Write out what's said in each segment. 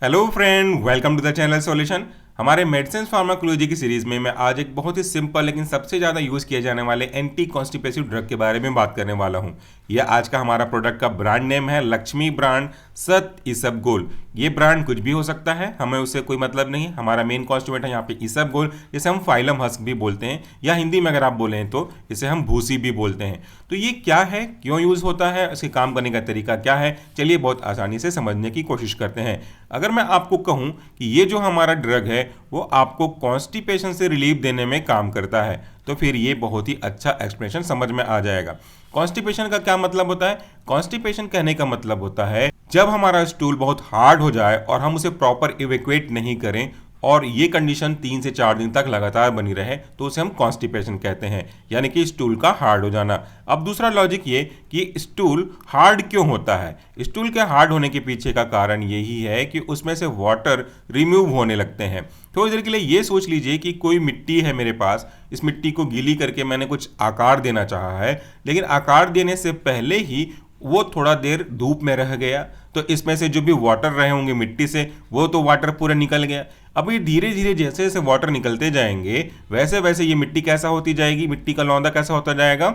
Hello friend, welcome to the channel solution. हमारे medicine pharmacology की series में मैं आज एक बहुत ही सिंपल लेकिन सबसे ज़्यादा यूज़ किए जाने वाले एंटी कॉन्स्टिपेसिव ड्रग के बारे में बात करने वाला हूँ। यह आज का हमारा प्रोडक्ट का ब्रांड नेम है लक्ष्मी ब्रांड सत इसबगोल। ये ब्रांड कुछ भी हो सकता है, हमें उससे कोई मतलब नहीं। हमारा मेन कॉन्स्टिट्यूएंट है यहाँ पे इसबगोल, जिसे हम फाइलम हस्क भी बोलते हैं, या हिंदी में अगर आप बोलें तो इसे हम भूसी भी बोलते हैं। तो ये क्या है, क्यों यूज़ होता है, इसके काम करने का तरीका क्या है, चलिए बहुत आसानी से समझने की कोशिश करते हैं। अगर मैं आपको कहूँ कि ये जो हमारा ड्रग है वो आपको कॉन्स्टिपेशन से रिलीफ देने में काम करता है, तो फिर ये बहुत ही अच्छा एक्सप्लेनेशन समझ में आ जाएगा। कॉन्स्टिपेशन का क्या मतलब होता है? कॉन्स्टिपेशन कहने का मतलब होता है जब हमारा स्टूल बहुत हार्ड हो जाए और हम उसे प्रॉपर इवेक्युएट नहीं करें और ये कंडीशन 3 से 4 दिन तक लगातार बनी रहे, तो उसे हम कॉन्स्टिपेशन कहते हैं, यानी कि स्टूल का हार्ड हो जाना। अब दूसरा लॉजिक ये कि स्टूल हार्ड क्यों होता है। स्टूल के हार्ड होने के पीछे का कारण यही है कि उसमें से वाटर रिमूव होने लगते हैं। थोड़ी देर के लिए ये सोच लीजिए कि कोई मिट्टी है मेरे पास, इस मिट्टी को गीली करके मैंने कुछ आकार देना चाहा है, लेकिन आकार देने से पहले ही वो थोड़ा देर धूप में रह गया, तो इसमें से जो भी वाटर रहे होंगे मिट्टी से, वो तो वाटर पूरा निकल गया। अब ये धीरे धीरे जैसे जैसे वाटर निकलते जाएंगे, वैसे वैसे ये मिट्टी कैसा होती जाएगी, मिट्टी का लौंदा कैसा होता जाएगा,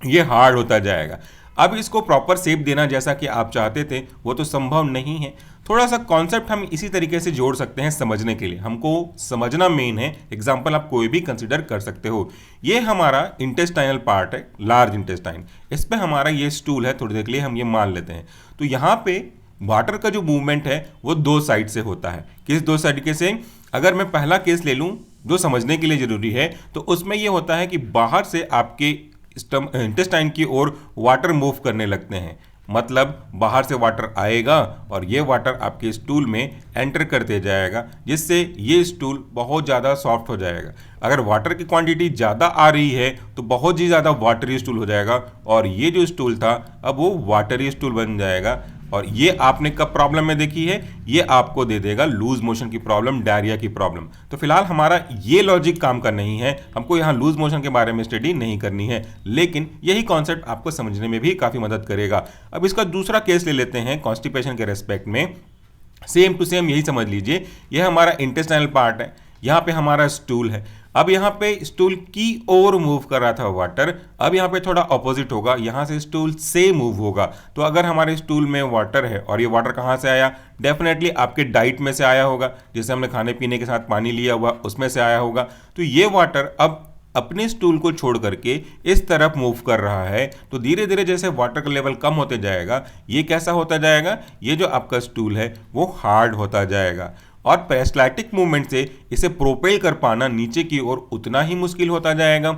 ये हार्ड होता जाएगा। अब इसको प्रॉपर शेप देना जैसा कि आप चाहते थे वो तो संभव नहीं है। थोड़ा सा कॉन्सेप्ट हम इसी तरीके से जोड़ सकते हैं समझने के लिए। हमको समझना मेन है। एग्जाम्पल आप कोई भी कंसिडर कर सकते हो। ये हमारा इंटेस्टाइनल पार्ट है, लार्ज इंटेस्टाइन। इस पे हमारा ये स्टूल है, थोड़ी देर के लिए हम ये मान लेते हैं। तो यहाँ पे वाटर का जो मूवमेंट है वो दो साइड से होता है। किस दो साइड से? अगर मैं पहला केस ले लूँ जो समझने के लिए जरूरी है, तो उसमें ये होता है कि बाहर से आपके इंटेस्टाइन की ओर वाटर मूव करने लगते हैं। मतलब बाहर से वाटर आएगा और ये वाटर आपके स्टूल में एंटर करते जाएगा, जिससे ये स्टूल बहुत ज़्यादा सॉफ्ट हो जाएगा। अगर वाटर की क्वांटिटी ज़्यादा आ रही है तो बहुत ही ज़्यादा वाटरी स्टूल हो जाएगा, और ये जो स्टूल था अब वो वाटरी स्टूल बन जाएगा। और ये आपने कब प्रॉब्लम में देखी है? ये आपको दे देगा लूज मोशन की प्रॉब्लम, डायरिया की प्रॉब्लम। तो फिलहाल हमारा ये लॉजिक काम का नहीं है, हमको यहाँ लूज मोशन के बारे में स्टडी नहीं करनी है, लेकिन यही कॉन्सेप्ट आपको समझने में भी काफ़ी मदद करेगा। अब इसका दूसरा केस ले लेते हैं कॉन्स्टिपेशन के रेस्पेक्ट में। सेम टू सेम यही समझ लीजिए, यह हमारा इंटेस्टाइनल पार्ट है, यहाँ पे हमारा स्टूल है। अब यहाँ पे स्टूल की ओर मूव कर रहा था वाटर, अब यहाँ पे थोड़ा ऑपोजिट होगा, यहाँ से स्टूल से मूव होगा। तो अगर हमारे स्टूल में वाटर है और ये वाटर कहाँ से आया? डेफिनेटली आपके डाइट में से आया होगा, जैसे हमने खाने पीने के साथ पानी लिया हुआ उसमें से आया होगा। तो ये वाटर अब अपने स्टूल को छोड़ करके इस तरफ मूव कर रहा है। तो धीरे धीरे जैसे वाटर का लेवल कम होते जाएगा, ये कैसा होता जाएगा? ये जो आपका स्टूल है वो हार्ड होता जाएगा, और पेरिस्टाल्टिक मूवमेंट से इसे प्रोपेल कर पाना नीचे की ओर उतना ही मुश्किल होता जाएगा।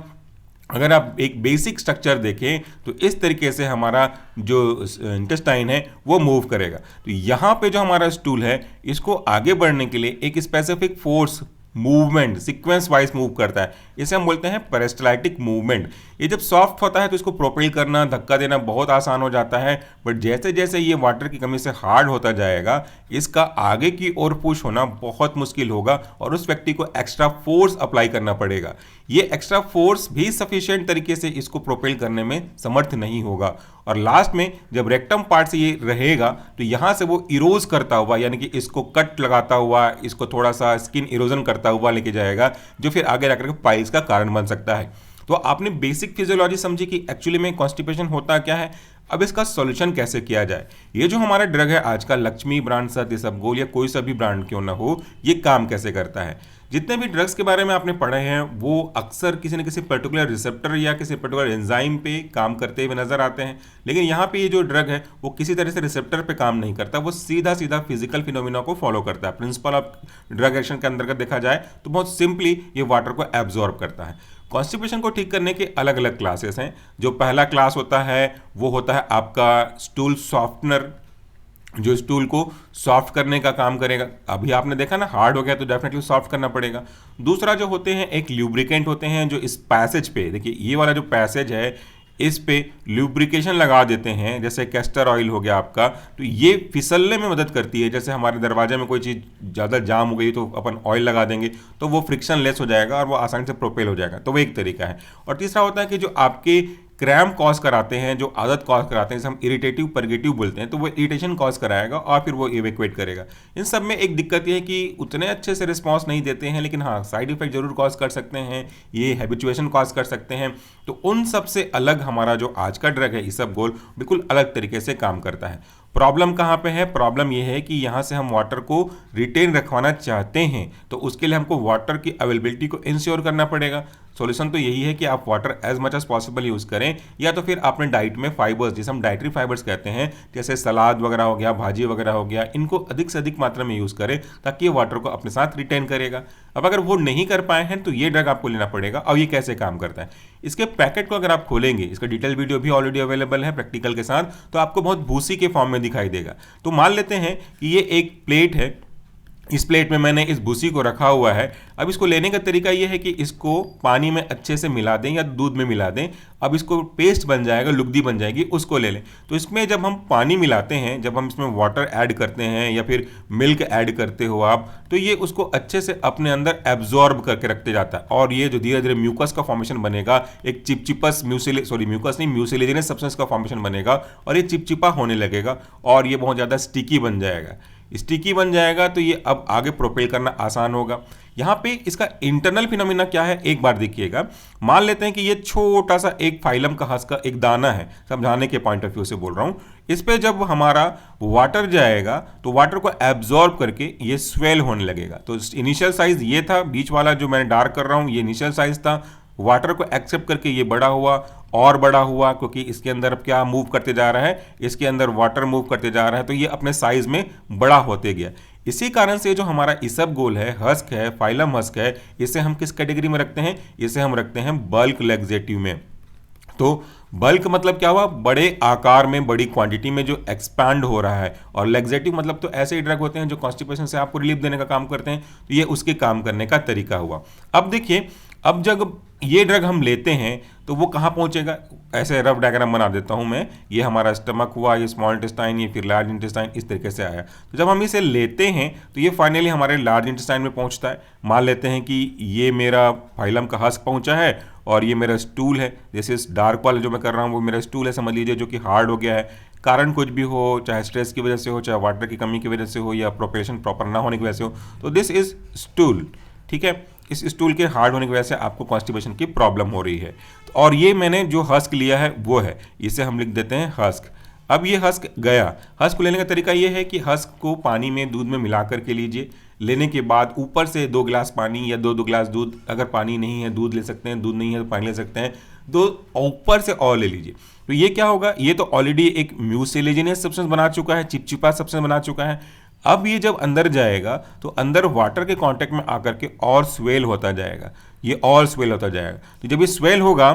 अगर आप एक बेसिक स्ट्रक्चर देखें तो इस तरीके से हमारा जो इंटेस्टाइन है वो मूव करेगा। तो यहाँ पे जो हमारा स्टूल है, इसको आगे बढ़ने के लिए एक specific force movement sequence wise move करता है, इसे हम बोलते हैं पेरिस्टाल्टिक मूवमेंट। ये जब सॉफ्ट होता है तो इसको प्रोपेल करना, धक्का देना बहुत आसान हो जाता है, बट जैसे जैसे ये वाटर की कमी से हार्ड होता जाएगा, इसका आगे की ओर पुश होना बहुत मुश्किल होगा और उस व्यक्ति को एक्स्ट्रा फोर्स अप्लाई करना पड़ेगा। ये एक्स्ट्रा फोर्स भी सफिशिएंट तरीके से इसको प्रोपेल करने में समर्थ नहीं होगा, और लास्ट में जब रेक्टम पार्ट से ये रहेगा तो यहाँ से वो इरोज करता हुआ, यानी कि इसको कट लगाता हुआ, इसको थोड़ा सा स्किन इरोजन करता हुआ लेके जाएगा, जो फिर आगे जाकर के पाइल्स का कारण बन सकता है। तो आपने बेसिक फिजियोलॉजी समझी कि एक्चुअली में कॉन्स्टिपेशन होता क्या है। अब इसका सॉल्यूशन कैसे किया जाए। ये जो हमारा ड्रग है आज का लक्ष्मी ब्रांड सत इसबगोल, या कोई सा भी ब्रांड क्यों ना हो, ये काम कैसे करता है। जितने भी ड्रग्स के बारे में आपने पढ़े हैं वो अक्सर किसी न किसी पर्टिकुलर रिसेप्टर या किसी पर्टिकुलर एंजाइम पे काम करते हुए नजर आते हैं, लेकिन यहाँ पे ये जो ड्रग है वो किसी तरह से रिसेप्टर पे काम नहीं करता, वो सीधा सीधा फिजिकल फिनोमिना को फॉलो करता है। प्रिंसिपल ऑफ ड्रग एक्शन के अंतर्गत देखा जाए तो बहुत सिंपली ये वाटर को एब्जॉर्ब करता है। कॉन्स्टिपेशन को ठीक करने के अलग अलग क्लासेस हैं। जो पहला क्लास होता है वो होता है आपका स्टूल सॉफ्टनर, जो स्टूल को सॉफ्ट करने का काम करेगा। अभी आपने देखा ना, हार्ड हो गया तो डेफिनेटली सॉफ्ट करना पड़ेगा। दूसरा जो होते हैं एक ल्यूब्रिकेंट होते हैं, जो इस पैसेज पे, देखिए ये वाला जो पैसेज है इस पे ल्यूब्रिकेशन लगा देते हैं, जैसे कैस्टर ऑयल हो गया आपका, तो ये फिसलने में मदद करती है। जैसे हमारे दरवाजे में कोई चीज़ ज़्यादा जाम हो गई तो अपन ऑयल लगा देंगे तो वो फ्रिक्शन लेस हो जाएगा और वो आसानी से प्रोपेल हो जाएगा, तो वो एक तरीका है। और तीसरा होता है कि जो आपके क्रैम्प कॉज कराते हैं, जो आदत कॉज कराते हैं, जैसे हम इरिटेटिव परगेटिव बोलते हैं, तो वो इरिटेशन कॉज कराएगा और फिर वो इवैक्यूएट करेगा। इन सब में एक दिक्कत ये है कि उतने अच्छे से रिस्पॉन्स नहीं देते हैं, लेकिन हाँ साइड इफेक्ट जरूर कॉज कर सकते हैं, ये हैबिचुएशन कॉज कर सकते हैं। तो उन सब से अलग हमारा जो आज का ड्रग है इसबगोल बिल्कुल अलग तरीके से काम करता है। प्रॉब्लम कहाँ पे है? प्रॉब्लम ये है कि यहाँ से हम वाटर को रिटेन रखवाना चाहते हैं, तो उसके लिए हमको वाटर की अवेलेबिलिटी को इंश्योर करना पड़ेगा। सॉल्यूशन तो यही है कि आप water as much as possible use करें, या तो फिर अपने डाइट में फाइबर्स, जिसे हम डाइटरी फाइबर्स कहते हैं, जैसे सलाद वगैरह हो गया, भाजी वगैरह हो गया, इनको अधिक से अधिक मात्रा में यूज़ करें ताकि ये वाटर को अपने साथ रिटेन करेगा। अब अगर वो नहीं कर पाए हैं तो ये ड्रग आपको लेना पड़ेगा। और ये कैसे काम करता है? इसके पैकेट को अगर आप खोलेंगे, इसका डिटेल वीडियो भी ऑलरेडी अवेलेबल है प्रैक्टिकल के साथ, तो आपको बहुत भूसी के फॉर्म में दिखाई देगा। तो मान लेते हैं कि ये एक प्लेट है, इस प्लेट में मैंने इस भूसी को रखा हुआ है। अब इसको लेने का तरीका ये है कि इसको पानी में अच्छे से मिला दें या दूध में मिला दें। अब इसको पेस्ट बन जाएगा, लुगदी बन जाएगी, उसको ले लें। तो इसमें जब हम पानी मिलाते हैं, जब हम इसमें वाटर ऐड करते हैं या फिर मिल्क ऐड करते हो आप, तो ये उसको अच्छे से अपने अंदर एब्जॉर्ब करके रखते जाता है। और ये जो धीरे धीरे म्यूकस का फॉर्मेशन बनेगा, एक चिपचिपस म्यूसिलेजिनस सब्सटेंस का फॉर्मेशन बनेगा और ये चिपचिपा होने लगेगा और ये बहुत ज़्यादा स्टिकी बन जाएगा। स्टिकी बन जाएगा तो ये अब आगे प्रोपेल करना आसान होगा। यहाँ पे इसका इंटरनल फिनोमिना क्या है एक बार देखिएगा। मान लेते हैं कि ये छोटा सा एक फाइलम का हंस का एक दाना है, समझाने के पॉइंट ऑफ व्यू से बोल रहा हूँ। इस पे जब हमारा वाटर जाएगा तो वाटर को एब्जॉर्ब करके ये स्वेल होने लगेगा। तो इनिशियल साइज ये था, बीच वाला जो मैंने डार्क कर रहा हूँ ये इनिशियल साइज था। वाटर को एक्सेप्ट करके ये बड़ा हुआ और बड़ा हुआ, क्योंकि इसके अंदर अब क्या मूव करते जा रहा है, इसके अंदर वाटर मूव करते जा रहा है, तो ये अपने साइज में बड़ा होते गया। इसी कारण से जो हमारा इसबगोल है, हस्क है, फाइलम हस्क है, इसे हम किस कैटेगरी में रखते हैं? इसे हम रखते हैं बल्क लैक्सेटिव में। तो बल्क मतलब क्या हुआ? बड़े आकार में, बड़ी क्वांटिटी में जो एक्सपैंड हो रहा है। और लैक्सेटिव मतलब तो ऐसे ही ड्रग होते हैं जो कॉन्स्टिपेशन से आपको रिलीफ देने का काम करते हैं। तो ये उसके काम करने का तरीका हुआ। अब देखिए, अब जब ये ड्रग हम लेते हैं तो वो कहाँ पहुंचेगा? ऐसे रफ डायग्राम बना देता हूं मैं। ये हमारा स्टमक हुआ, ये स्मॉल इंटेस्टाइन, ये फिर लार्ज इंटेस्टाइन, इस तरीके से आया। तो जब हम इसे लेते हैं तो ये फाइनली हमारे लार्ज इंटेस्टाइन में पहुंचता है। मान लेते हैं कि ये मेरा फाइलम का हस्क पहुंचा है और ये मेरा स्टूल है। जैसे इस डार्क वाला जो मैं कर रहा हूँ वो मेरा स्टूल है, समझ लीजिए, जो कि हार्ड हो गया है। कारण कुछ भी हो, चाहे स्ट्रेस की वजह से हो, चाहे वाटर की कमी की वजह से हो, या प्रोपेशन प्रॉपर ना होने की वजह से हो, तो दिस इज स्टूल। ठीक है, इस स्टूल के हार्ड होने की वजह से आपको कॉन्स्टिपेशन की प्रॉब्लम हो रही है। और ये मैंने जो हस्क लिया है वो है, इसे हम लिख देते हैं हस्क। अब ये हस्क गया। हस्क को लेने का तरीका ये है कि हस्क को पानी में, दूध में मिला करके लीजिए। लेने के बाद ऊपर से 2 गिलास पानी या 2 गिलास दूध, अगर पानी नहीं है दूध ले सकते हैं, दूध नहीं है तो पानी ले सकते हैं, 2 ऊपर से और ले लीजिए। तो ये क्या होगा? ये तो ऑलरेडी एक म्यूसिलेजिनस सब्सटेंस बना चुका है, चिपचिपा सब्सटेंस बना चुका है। अब ये जब अंदर जाएगा तो अंदर वाटर के कांटेक्ट में आकर के और स्वेल होता जाएगा, ये और स्वेल होता जाएगा। तो जब ये स्वेल होगा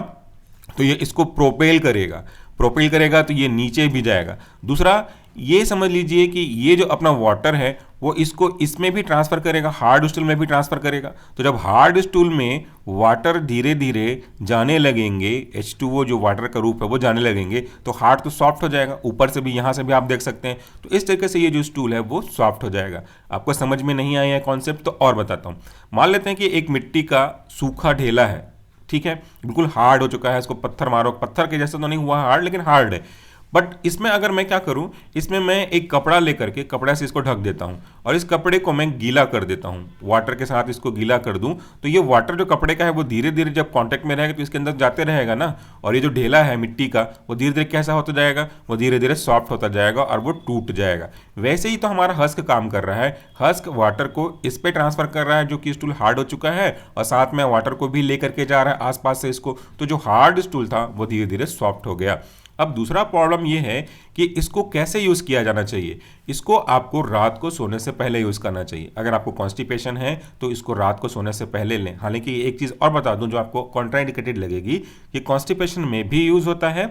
तो ये इसको प्रोपेल करेगा तो ये नीचे भी जाएगा। दूसरा, ये समझ लीजिए कि ये जो अपना वाटर है वो इसको इसमें भी ट्रांसफर करेगा, हार्ड स्टूल में भी ट्रांसफर करेगा। तो जब हार्ड स्टूल में वाटर धीरे धीरे जाने लगेंगे, H2O जो वाटर का रूप है वो जाने लगेंगे, तो हार्ड तो सॉफ्ट हो जाएगा। ऊपर से भी, यहाँ से भी आप देख सकते हैं। तो इस तरीके से ये जो स्टूल है वो सॉफ्ट हो जाएगा। आपको समझ में नहीं आया है कॉन्सेप्ट? तो और बताता हूँ। मान लेते हैं कि एक मिट्टी का सूखा ढेला है, ठीक है, बिल्कुल हार्ड हो चुका है। इसको पत्थर मारो, पत्थर के जैसा तो नहीं हुआ हार्ड, लेकिन हार्ड है। बट इसमें अगर मैं क्या करूं, इसमें मैं एक कपड़ा लेकर के कपड़ा से इसको ढक देता हूं और इस कपड़े को मैं गीला कर देता हूं, वाटर के साथ इसको गीला कर दूं, तो ये वाटर जो कपड़े का है वो धीरे धीरे जब कांटेक्ट में रहेगा तो इसके अंदर जाते रहेगा ना। और ये जो ढेला है मिट्टी का वो धीरे धीरे कैसा होता जाएगा? वो धीरे धीरे सॉफ्ट होता जाएगा और वो टूट जाएगा। वैसे ही तो हमारा हस्क काम कर रहा है। हस्क वाटर को इस पे ट्रांसफर कर रहा है जो कि स्टूल हार्ड हो चुका है, और साथ में वाटर को भी लेकर के जा रहा है आसपास से इसको। तो जो हार्ड स्टूल था वो धीरे धीरे सॉफ्ट हो गया। अब दूसरा प्रॉब्लम ये है कि इसको कैसे यूज़ किया जाना चाहिए। इसको आपको रात को सोने से पहले यूज़ करना चाहिए। अगर आपको कॉन्स्टिपेशन है तो इसको रात को सोने से पहले लें। हालांकि एक चीज़ और बता दूं जो आपको कॉन्ट्राइंडिकेटेड लगेगी, कि कॉन्स्टिपेशन में भी यूज़ होता है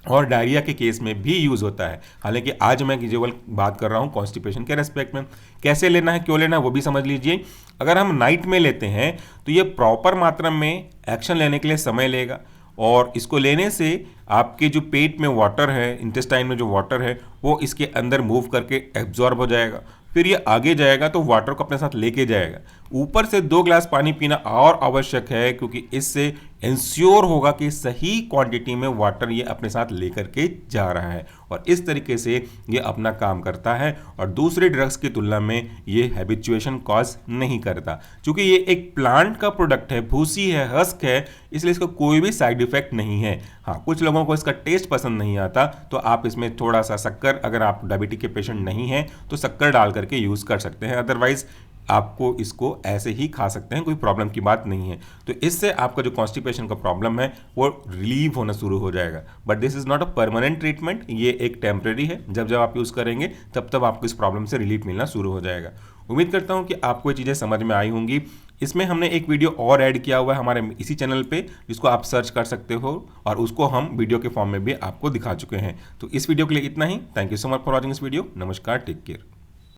और डायरिया के केस में भी यूज़ होता है। हालांकि आज मैं केवल बात कर रहा हूँ कॉन्स्टिपेशन के रेस्पेक्ट में। कैसे लेना है, क्यों लेना है, वो भी समझ लीजिए। अगर हम नाइट में लेते हैं तो ये प्रॉपर मात्रा में एक्शन लेने के लिए समय लेगा, और इसको लेने से आपके जो पेट में वाटर है, इंटेस्टाइन में जो वाटर है, वो इसके अंदर मूव करके एब्जॉर्ब हो जाएगा। फिर ये आगे जाएगा तो वाटर को अपने साथ लेके जाएगा। ऊपर से 2 गिलास पानी पीना और आवश्यक है, क्योंकि इससे इंश्योर होगा कि सही क्वांटिटी में वाटर ये अपने साथ लेकर के जा रहा है, और इस तरीके से ये अपना काम करता है और दूसरे ड्रग्स की तुलना में ये हैबिचुएशन कॉज नहीं करता। क्योंकि ये एक प्लांट का प्रोडक्ट है, भूसी है, हस्क है, इसलिए इसका कोई भी साइड इफेक्ट नहीं है। हाँ, कुछ लोगों को इसका टेस्ट पसंद नहीं आता, तो आप इसमें थोड़ा सा शक्कर, अगर आप डायबिटिक के पेशेंट नहीं हैं तो शक्कर डाल करके यूज़ कर सकते हैं, अदरवाइज आपको इसको ऐसे ही खा सकते हैं, कोई प्रॉब्लम की बात नहीं है। तो इससे आपका जो कॉन्स्टिपेशन का प्रॉब्लम है वो रिलीव होना शुरू हो जाएगा। But this is not a permanent treatment, ये एक टेम्प्रेरी है। जब जब आप यूज़ करेंगे तब तब आपको इस प्रॉब्लम से रिलीफ मिलना शुरू हो जाएगा। उम्मीद करता हूँ कि आपको ये चीज़ें समझ में आई होंगी। इसमें हमने एक वीडियो और ऐड किया हुआ है हमारे इसी चैनल पे, जिसको आप सर्च कर सकते हो, और उसको हम वीडियो के फॉर्म में भी आपको दिखा चुके हैं। तो इस वीडियो के लिए इतना ही। Thank you so much for watching this video. नमस्कार, टेक केयर।